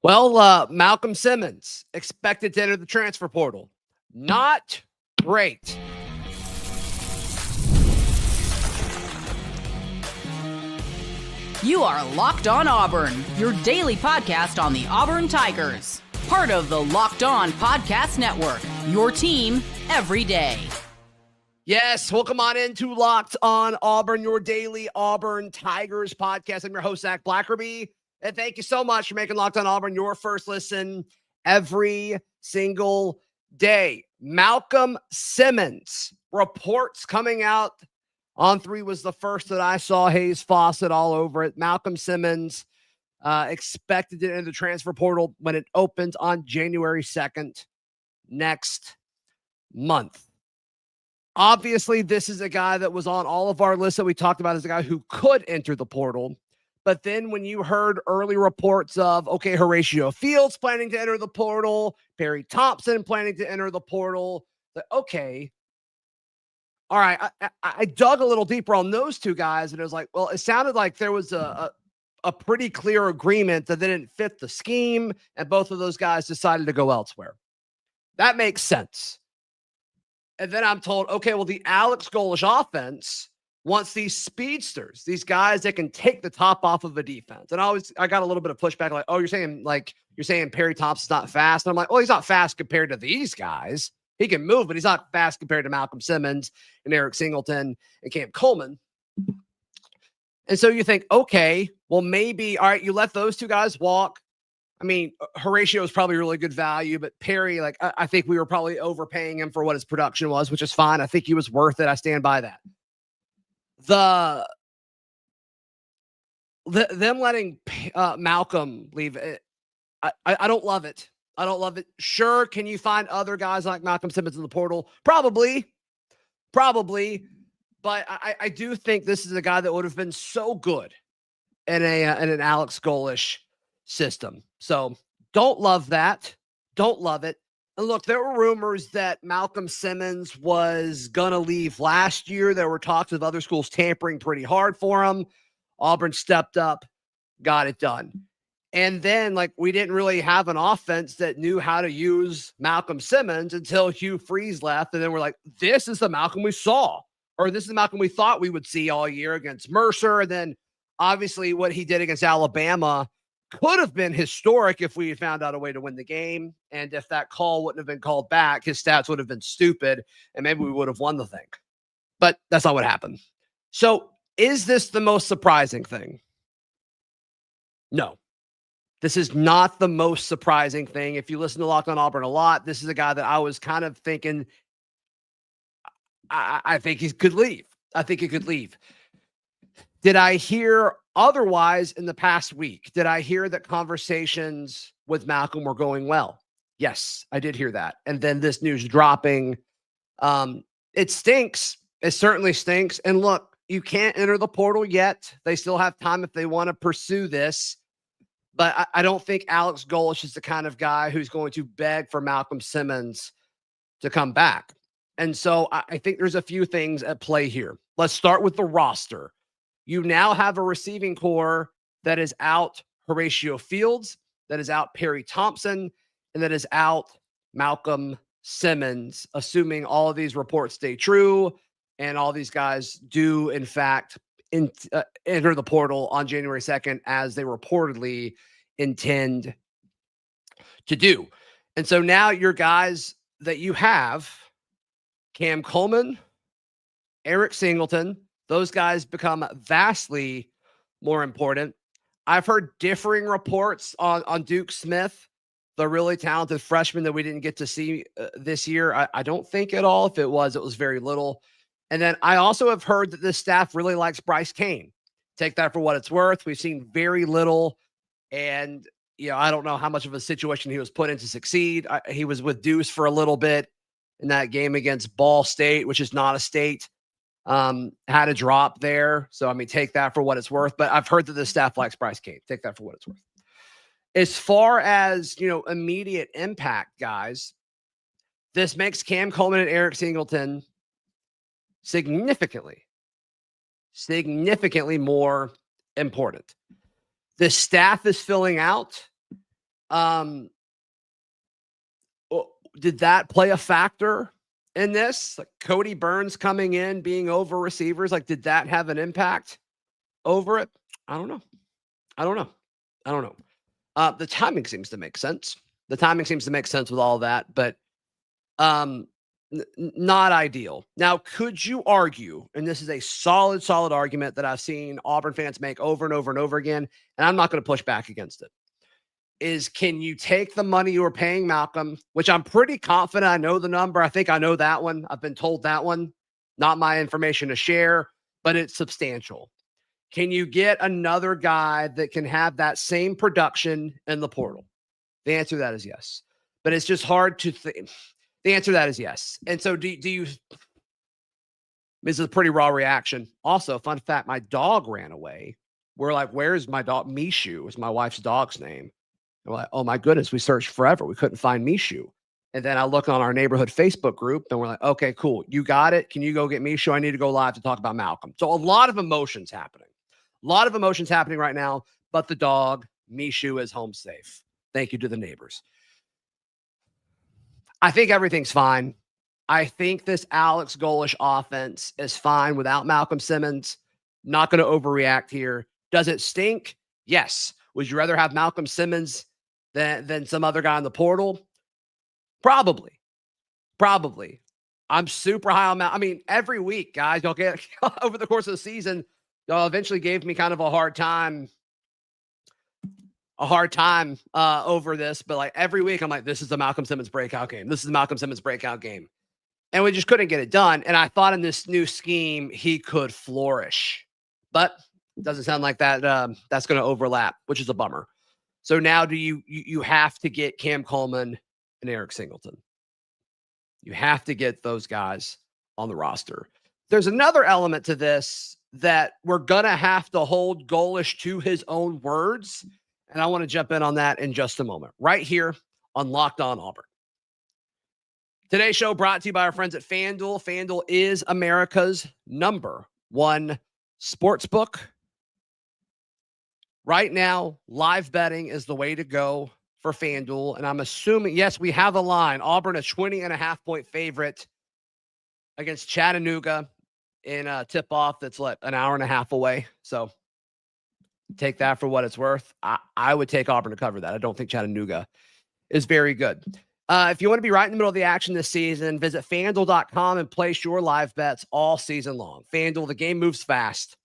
Malcolm Simmons expected to enter the transfer portal. Not great. You are Locked On Auburn, your daily podcast on the Auburn Tigers. Part of the Locked On Podcast Network, your team every day. Yes, welcome on into Locked On Auburn, your daily Auburn Tigers podcast. I'm your host, Zac Blackerby, and thank you so much for making Locked On Auburn your first listen every single day. Malcolm Simmons reports coming out. On 3 was the first that I saw. Hayes Fawcett all over it. Malcolm Simmons expected to enter the transfer portal when it opens on January 2nd next month. Obviously, this is a guy that was on all of our lists that we talked about as a guy who could enter the portal. But then when you heard early reports of, okay, Horatio Fields planning to enter the portal, Perry Thompson planning to enter the portal, okay. All right, I dug a little deeper on those two guys, and it was like, well, it sounded like there was a pretty clear agreement that they didn't fit the scheme, and both of those guys decided to go elsewhere. That makes sense. And then I'm told, okay, well, the Alex Golesh offense wants these speedsters, these guys that can take the top off of a defense. And I got a little bit of pushback, like, oh, you're saying Perry Thompson's not fast. And I'm like, well, he's not fast compared to these guys. He can move, but he's not fast compared to Malcolm Simmons and Eric Singleton and Cam Coleman. And so you think, okay, well, maybe, all right, you let those two guys walk. I mean, Horatio is probably really good value, but Perry, I think we were probably overpaying him for what his production was, which is fine. I think he was worth it. I stand by that. Them letting Malcolm leave, I don't love it. I don't love it. Sure, can you find other guys like Malcolm Simmons in the portal? Probably. But I do think this is a guy that would have been so good in an Alex Golesh system. So don't love that. Don't love it. And look, there were rumors that Malcolm Simmons was going to leave last year. There were talks of other schools tampering pretty hard for him. Auburn stepped up, got it done. And then, we didn't really have an offense that knew how to use Malcolm Simmons until Hugh Freeze left. And then we're like, this is the Malcolm we saw, or this is the Malcolm we thought we would see all year against Mercer. And then obviously what he did against Alabama could have been historic if we had found out a way to win the game. And if that call wouldn't have been called back, his stats would have been stupid and maybe we would have won the thing. But that's not what happened. So is this the most surprising thing? No. This is not the most surprising thing. If you listen to Locked On Auburn a lot, this is a guy that I was kind of thinking, I think he could leave. I think he could leave. Did I hear otherwise in the past week? Did I hear that conversations with Malcolm were going well? Yes, I did hear that. And then this news dropping, it stinks. It certainly stinks. And look, you can't enter the portal yet. They still have time if they want to pursue this. But I don't think Alex Golesh is the kind of guy who's going to beg for Malcolm Simmons to come back. And so I think there's a few things at play here. Let's start with the roster. You now have a receiving core that is out Horatio Fields, that is out Perry Thompson, and that is out Malcolm Simmons, assuming all of these reports stay true and all these guys do, in fact, enter the portal on January 2nd as they reportedly intend to do. And so now your guys that you have, Cam Coleman, Eric Singleton, those guys become vastly more important. I've heard differing reports on Duke Smith, the really talented freshman that we didn't get to see this year. I don't think at all. If it was very little. And then I also have heard that this staff really likes Bryce Cain. Take that for what it's worth. We've seen very little. And, I don't know how much of a situation he was put in to succeed. He was with Deuce for a little bit in that game against Ball State, which is not a state. Had a drop there. So, take that for what it's worth. But I've heard that the staff likes Bryce Cain. Take that for what it's worth. As far as, immediate impact, guys, this makes Cam Coleman and Eric Singleton significantly more important. The staff is filling out. Did that play a factor in this? Like Cody Burns coming in, being over receivers, like did that have an impact over it? I don't know. I don't know. I don't know. The timing seems to make sense. The timing seems to make sense with all that, but not ideal. Now, could you argue, and this is a solid argument that I've seen Auburn fans make over and over and over again, and I'm not going to push back against it, is can you take the money you were paying Malcolm, which I'm pretty confident I know the number. I think I know that one. I've been told that one. Not my information to share, but it's substantial. Can you get another guy that can have that same production in the portal? The answer to that is yes. But it's just hard to think. The answer to that is yes. And so do you, this is a pretty raw reaction. Also, fun fact, my dog ran away. We're like, where's my dog? Mishu is my wife's dog's name. And we're like, oh my goodness, we searched forever. We couldn't find Mishu. And then I look on our neighborhood Facebook group and we're like, okay, cool. You got it. Can you go get Mishu? I need to go live to talk about Malcolm. So a lot of emotions happening. A lot of emotions happening right now, but the dog, Mishu, is home safe. Thank you to the neighbors. I think everything's fine. I think this Alex Golesh offense is fine without Malcolm Simmons. Not going to overreact here. Does it stink? Yes. Would you rather have Malcolm Simmons than some other guy in the portal? Probably. I'm super high on Malcolm. I mean, every week, guys, you'll get over the course of the season, y'all eventually gave me kind of a hard time over this, but like every week I'm like, this is the Malcolm Simmons breakout game. This is the Malcolm Simmons breakout game. And we just couldn't get it done. And I thought in this new scheme, he could flourish, but it doesn't sound like that. That's going to overlap, which is a bummer. So now you have to get Cam Coleman and Eric Singleton. You have to get those guys on the roster. There's another element to this that we're going to have to hold Golesh to his own words. And I want to jump in on that in just a moment, right here on Locked On Auburn. Today's show brought to you by our friends at FanDuel. FanDuel is America's #1 sportsbook. Right now, live betting is the way to go for FanDuel. And I'm assuming, yes, we have a line. Auburn, a 20.5-point favorite against Chattanooga in a tip-off that's an hour and a half away. So take that for what it's worth. I would take Auburn to cover that. I don't think Chattanooga is very good. If you want to be right in the middle of the action this season, visit FanDuel.com and place your live bets all season long. FanDuel, the game moves fast,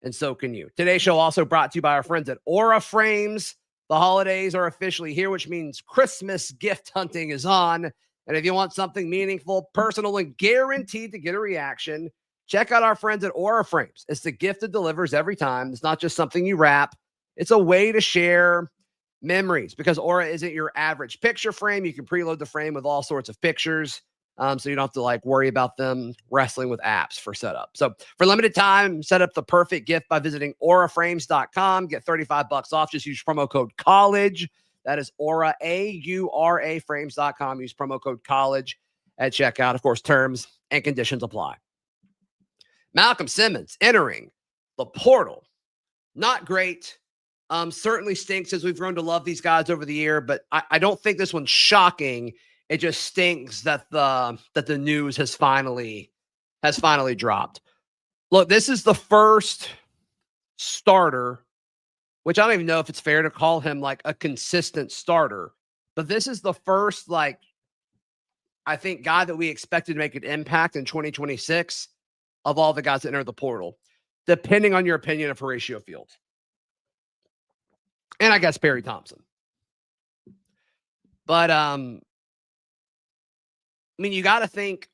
and so can you. Today's show also brought to you by our friends at Aura Frames. The holidays are officially here, which means Christmas gift hunting is on. And if you want something meaningful, personal, and guaranteed to get a reaction, check out our friends at Aura Frames. It's the gift that delivers every time. It's not just something you wrap. It's a way to share memories because Aura isn't your average picture frame. You can preload the frame with all sorts of pictures. So you don't have to worry about them wrestling with apps for setup. So for limited time, set up the perfect gift by visiting auraframes.com. Get $35 off. Just use promo code COLLEGE. That is Aura, AURA frames.com. Use promo code COLLEGE at checkout. Of course, terms and conditions apply. Malcolm Simmons entering the portal. Not great. Certainly stinks as we've grown to love these guys over the year, but I don't think this one's shocking. It just stinks that the news has finally dropped. Look, this is the first starter, which I don't even know if it's fair to call him a consistent starter, but this is the first I think guy that we expected to make an impact in 2026 of all the guys that entered the portal, depending on your opinion of Horatio Fields. And I guess Barry Thompson. But you got to think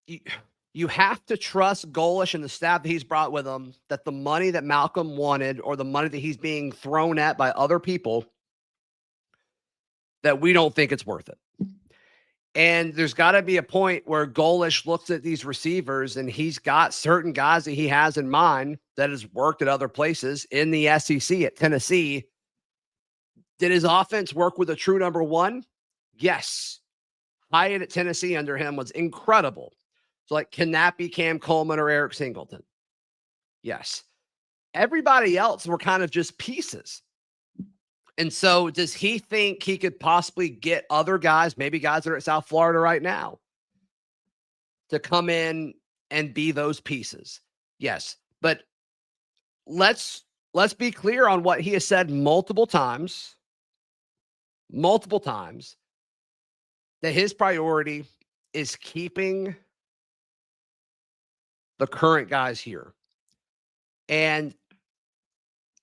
you have to trust Golesh and the staff that he's brought with him that the money that Malcolm wanted or the money that he's being thrown at by other people, that we don't think it's worth it. And there's got to be a point where Golesh looks at these receivers and he's got certain guys that he has in mind that has worked at other places in the SEC at Tennessee. Did his offense work with a true number one? Yes. Hyatt at Tennessee under him was incredible. So can that be Cam Coleman or Eric Singleton? Yes. Everybody else were kind of just pieces. And so does he think he could possibly get other guys, maybe guys that are at South Florida right now, to come in and be those pieces? Yes. But let's be clear on what he has said multiple times, that his priority is keeping the current guys here. And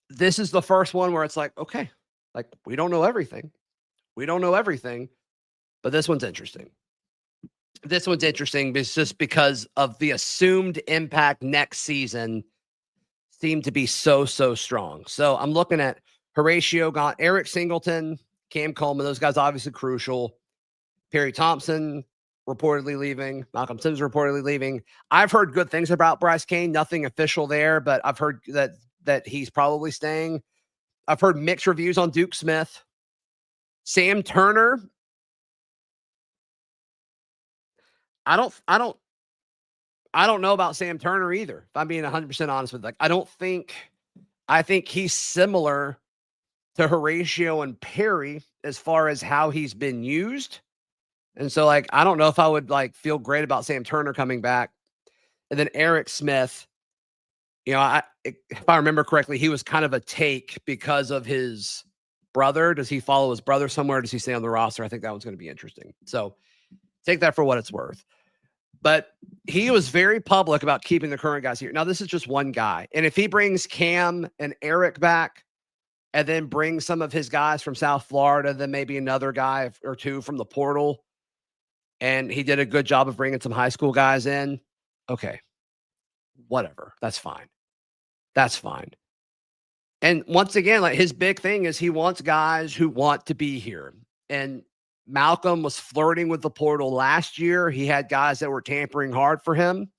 this is the first one where it's like, okay, like we don't know everything. But this one's interesting. Just because of the assumed impact next season seemed to be so strong. So I'm looking at Horatio Gaunt, Eric Singleton, Cam Coleman. Those guys obviously crucial. Perry Thompson reportedly leaving. Malcolm Simmons reportedly leaving. I've heard good things about Bryce Cain. Nothing official there, but I've heard that he's probably staying. I've heard mixed reviews on Duke Smith. Sam Turner. I don't know about Sam Turner either. If I'm being 100% honest with you. Like, I think he's similar to Horatio and Perry as far as how he's been used. And so, like, I don't know if I would like feel great about Sam Turner coming back. And then Eric Smith, you know, if I remember correctly, he was kind of a take because of his brother. Does he follow his brother somewhere? Does he stay on the roster? I think that one's going to be interesting. So take that for what it's worth. But he was very public about keeping the current guys here. Now, this is just one guy. And if he brings Cam and Eric back and then brings some of his guys from South Florida, then maybe another guy or two from the portal, and he did a good job of bringing some high school guys in, okay, whatever. That's fine. And once again, like his big thing is he wants guys who want to be here. And Malcolm was flirting with the portal last year. He had guys that were tampering hard for him.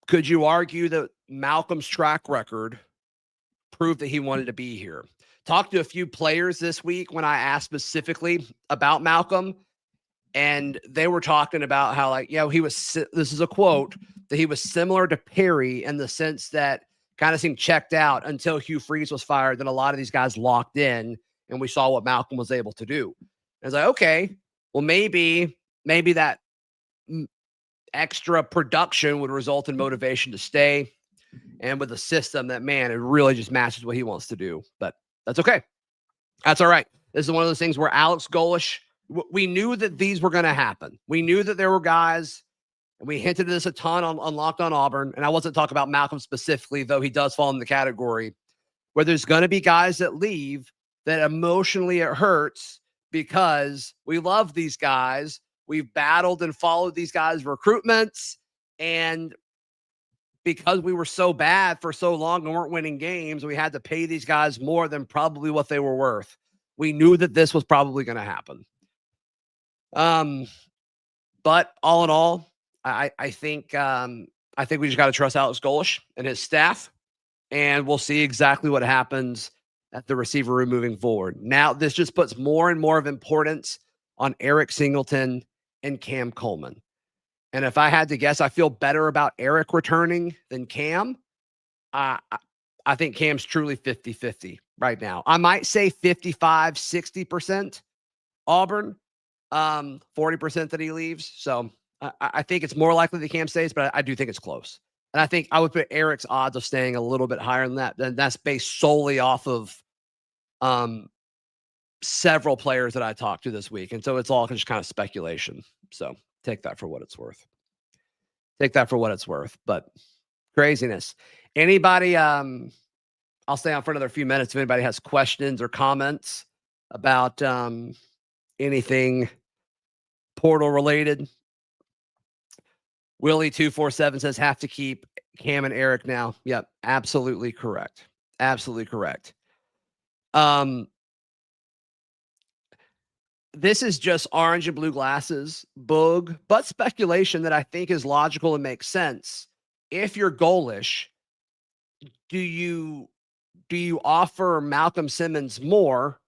Could you argue that Malcolm's track record proved that he wanted to be here? Talked to a few players this week when I asked specifically about Malcolm, and they were talking about how, like, this is a quote, that he was similar to Perry in the sense that kind of seemed checked out until Hugh Freeze was fired. Then a lot of these guys locked in, and we saw what Malcolm was able to do. And I was like, okay, well, maybe that extra production would result in motivation to stay. And with a system that, man, it really just matches what he wants to do. But that's okay. That's all right. This is one of those things where Alex Golesh, we knew that these were going to happen. We knew that there were guys, and we hinted at this a ton on Locked On Auburn. And I wasn't talking about Malcolm specifically, though he does fall in the category where there's going to be guys that leave that emotionally it hurts because we love these guys. We've battled and followed these guys' recruitments. And because we were so bad for so long and weren't winning games, we had to pay these guys more than probably what they were worth. We knew that this was probably going to happen. But all in all, I think we just got to trust Alex Golesh and his staff, and we'll see exactly what happens at the receiver room moving forward. Now, this just puts more and more of importance on Eric Singleton and Cam Coleman. And if I had to guess, I feel better about Eric returning than Cam. I think Cam's truly 50-50 right now. I might say 55, 60% Auburn, 40% that he leaves. So I think it's more likely that Cam stays, but I do think it's close. And I think I would put Eric's odds of staying a little bit higher than that. And that's based solely off of several players that I talked to this week. And so it's all just kind of speculation. So take that for what it's worth. But craziness. Anybody, I'll stay on for another few minutes. If anybody has questions or comments about anything portal related. Willie247 says have to keep Cam and Eric now. Yep, absolutely correct. This is just orange and blue glasses, boog, but speculation that I think is logical and makes sense. If you're Golesh, do you offer Malcolm Simmons more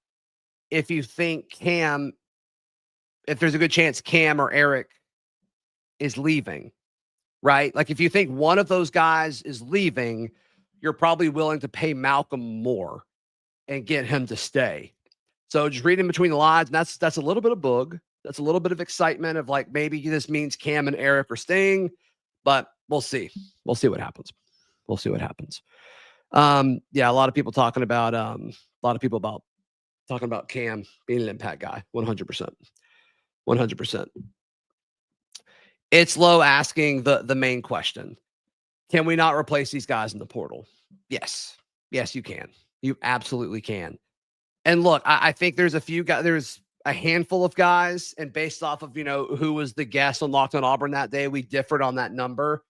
if you think if there's a good chance Cam or Eric is leaving, right? Like if you think one of those guys is leaving, you're probably willing to pay Malcolm more and get him to stay. So just reading between the lines, and that's a little bit of boog. That's a little bit of excitement of like maybe this means Cam and Eric are staying, but we'll see. We'll see what happens. We'll see what happens. Yeah, a lot of people talking about Cam being an impact guy. 100%. 100%. It's low asking the main question. Can we not replace these guys in the portal? Yes. Yes, you can. You absolutely can. And look, I think there's a few guys, there's a handful of guys, and based off of, who was the guest on Locked On Auburn that day, we differed on that number.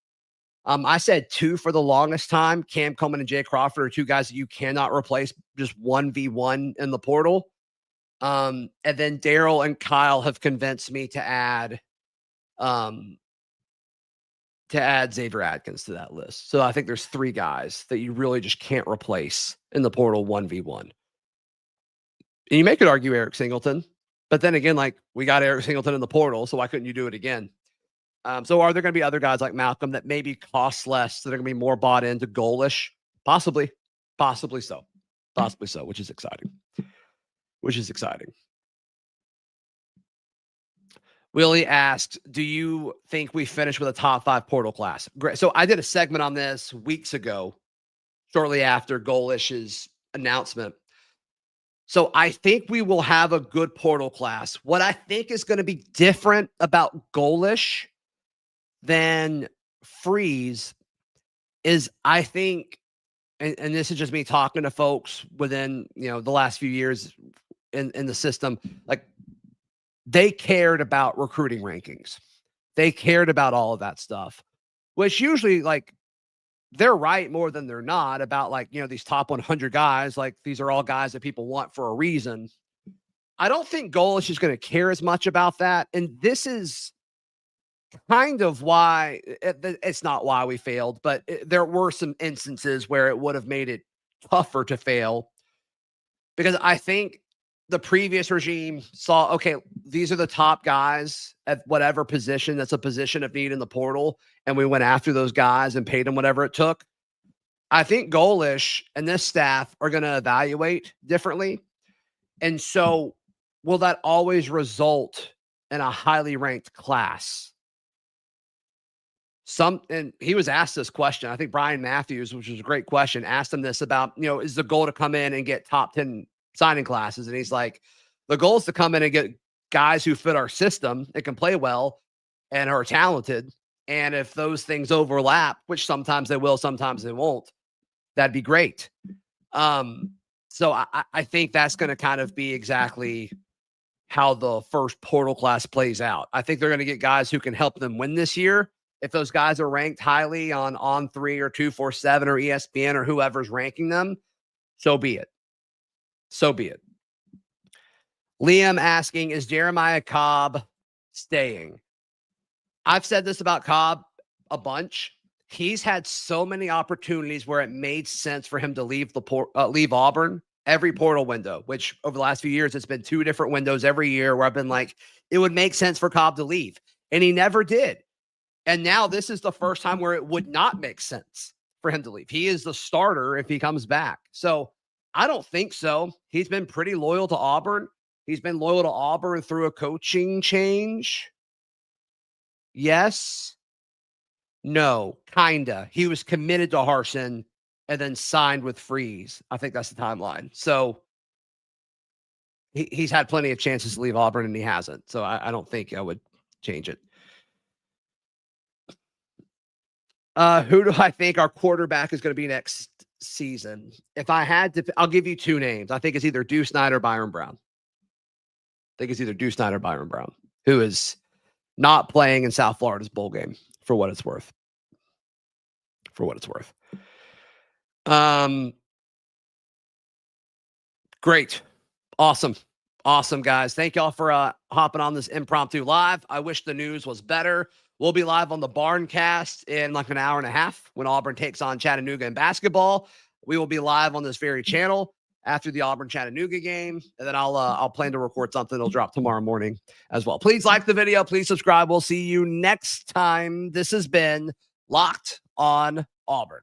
I said 2 for the longest time. Cam Coleman and Jay Crawford are 2 guys that you cannot replace just 1v1 in the portal. And then Daryl and Kyle have convinced me to add Xavier Atkins to that list. So I think there's 3 guys that you really just can't replace in the portal 1v1. And you may could argue Eric Singleton, but then again, like we got Eric Singleton in the portal, so why couldn't you do it again? So are there going to be other guys like Malcolm that maybe cost less, that are going to be more bought into goalish? Possibly so, which is exciting. Willie asked, do you think we finished with a top 5 portal class? Great. So I did a segment on this weeks ago, shortly after Golish's announcement. So I think we will have a good portal class. What I think is going to be different about Golish than Freeze is I think, and this is just me talking to folks within, the last few years in the system, like they cared about recruiting rankings. They cared about all of that stuff, which usually like they're right more than they're not about like, these top 100 guys, like these are all guys that people want for a reason. I don't think Golish is going to care as much about that. And this is kind of why it's not why we failed, but there were some instances where it would have made it tougher to fail, because I think the previous regime saw, okay, these are the top guys at whatever position that's a position of need in the portal, and we went after those guys and paid them whatever it took. I think Golish and this staff are going to evaluate differently. And so will that always result in a highly ranked class? And he was asked this question. I think Brian Matthews, which was a great question, asked him this about, is the goal to come in and get top 10 signing classes? And he's like, the goal is to come in and get guys who fit our system and can play well and are talented. And if those things overlap, which sometimes they will, sometimes they won't, that'd be great. So I think that's going to kind of be exactly how the first portal class plays out. I think they're going to get guys who can help them win this year. If those guys are ranked highly on On3 or 247 or ESPN or whoever's ranking them, so be it. So be it. Liam asking, is Jeremiah Cobb staying? I've said this about Cobb a bunch. He's had so many opportunities where it made sense for him to leave Auburn every portal window, which over the last few years, it's been 2 different windows every year where I've been like, it would make sense for Cobb to leave. And he never did. And now this is the first time where it would not make sense for him to leave. He is the starter if he comes back. So I don't think so. He's been pretty loyal to Auburn. He's been loyal to Auburn through a coaching change. Yes. No, kinda. He was committed to Harsin and then signed with Freeze. I think that's the timeline. So he's had plenty of chances to leave Auburn and he hasn't. So I don't think I would change it. Who do I think our quarterback is going to be next season? If I had to, I'll give you 2 names. I think it's either Deuce Snyder or Byron Brown. Who is not playing in South Florida's bowl game for what it's worth. Great. Awesome, guys. Thank y'all for hopping on this impromptu live. I wish the news was better. We'll be live on the Barncast in like an hour and a half when Auburn takes on Chattanooga in basketball. We will be live on this very channel after the Auburn-Chattanooga game, and then I'll plan to record something that'll drop tomorrow morning as well. Please like the video. Please subscribe. We'll see you next time. This has been Locked On Auburn.